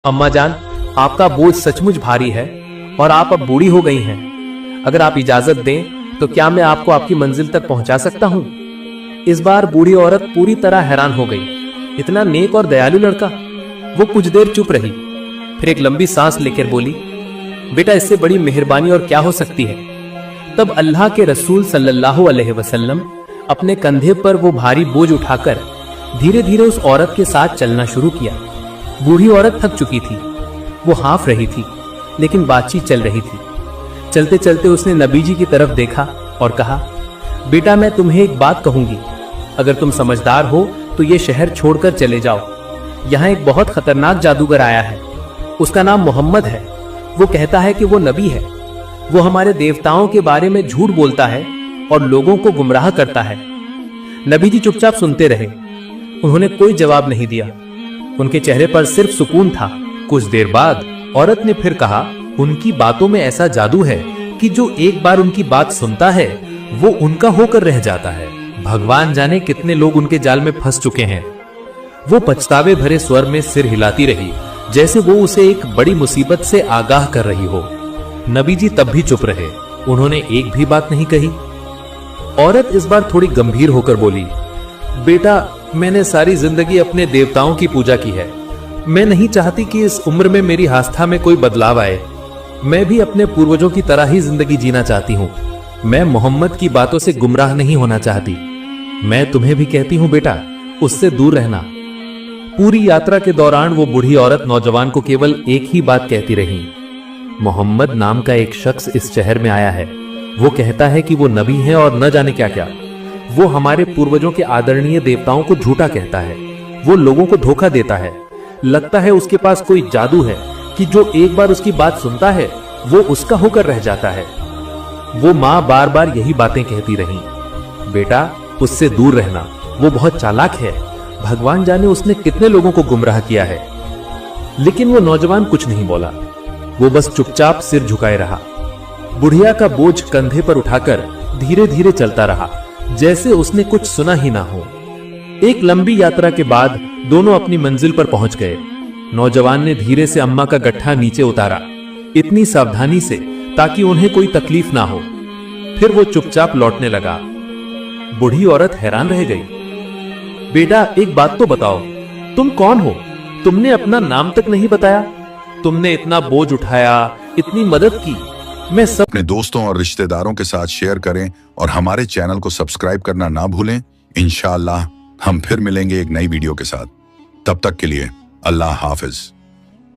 अम्मा जान, आपका बोझ सचमुच भारी है और आप अब बूढ़ी हो गई हैं। अगर आप इजाजत दें तो क्या मैं आपको आपकी मंजिल तक पहुंचा सकता हूं? इस बार बूढ़ी औरत पूरी तरह हैरान हो गई। इतना नेक और दयालु लड़का। वो कुछ देर चुप रही, फिर एक लंबी सांस लेकर बोली, बेटा इससे बड़ी मेहरबानी और क्या हो सकती है। तब अल्लाह के रसूल सल्लल्लाहु अलैहि वसल्लम अपने कंधे पर वो भारी बोझ उठाकर धीरे धीरे उस औरत के साथ चलना शुरू किया। बूढ़ी औरत थक चुकी थी, वो हाँफ रही थी, लेकिन बातचीत चल रही थी। चलते चलते उसने नबी जी की तरफ देखा और कहा, बेटा मैं तुम्हें एक बात कहूंगी, अगर तुम समझदार हो तो ये शहर छोड़कर चले जाओ। यहाँ एक बहुत खतरनाक जादूगर आया है, उसका नाम मोहम्मद है। वो कहता है कि वो नबी है। वो हमारे देवताओं के बारे में झूठ बोलता है और लोगों को गुमराह करता है। नबी जी चुपचाप सुनते रहे, उन्होंने कोई जवाब नहीं दिया। उनके चेहरे पर सिर्फ सुकून था। कुछ देर बाद औरत ने फिर कहा, उनकी बातों में ऐसा जादू है कि जो एक बार उनकी बात सुनता है वो उनका होकर रह जाता है। भगवान जाने कितने लोग उनके जाल में फंस चुके हैं। वो पछतावे भरे स्वर में सिर हिलाती रही, जैसे वो उसे एक बड़ी मुसीबत से आगाह कर रही हो। नबी जी तब भी चुप रहे, उन्होंने एक भी बात नहीं कही। औरत इस बार थोड़ी गंभीर होकर बोली, बेटा मैंने सारी जिंदगी अपने देवताओं की पूजा की है। मैं नहीं चाहती कि इस उम्र में मेरी आस्था में कोई बदलाव आए। मैं भी अपने पूर्वजों की तरह ही जिंदगी जीना चाहती हूँ। मैं मोहम्मद की बातों से गुमराह नहीं होना चाहती। मैं तुम्हें भी कहती हूँ बेटा, उससे दूर रहना। पूरी यात्रा के दौरान वो बूढ़ी औरत नौजवान को केवल एक ही बात कहती रही, मोहम्मद नाम का एक शख्स इस शहर में आया है। वो कहता है कि वो नबी है और न जाने क्या क्या। वो हमारे पूर्वजों के आदरणीय देवताओं को झूठा कहता है। वो लोगों को धोखा देता है। लगता है उसके पास कोई जादू है कि जो एक बार उसकी बात सुनता है वो उसका होकर रह जाता है। वो माँ बार बार यही बातें कहती रही, बेटा उससे दूर रहना, वो बहुत चालाक है। भगवान जाने उसने कितने लोगों को गुमराह किया है। लेकिन वो नौजवान कुछ नहीं बोला, वो बस चुपचाप सिर झुकाए रहा। बुढ़िया का बोझ कंधे पर उठाकर धीरे धीरे चलता रहा, जैसे उसने कुछ सुना ही ना हो। एक लंबी यात्रा के बाद दोनों अपनी मंजिल पर पहुंच गए। नौजवान ने धीरे से अम्मा का गट्ठा नीचे उतारा, इतनी सावधानी से ताकि उन्हें कोई तकलीफ ना हो। फिर वो चुपचाप लौटने लगा। बूढ़ी औरत हैरान रह गई, बेटा एक बात तो बताओ, तुम कौन हो? तुमने अपना नाम तक नहीं बताया। तुमने इतना बोझ उठाया, इतनी मदद की। मैं सब अपने दोस्तों और रिश्तेदारों के साथ शेयर करें और हमारे चैनल को सब्सक्राइब करना ना भूलें। इंशाअल्लाह हम फिर मिलेंगे एक नई वीडियो के साथ। तब तक के लिए अल्लाह हाफिज।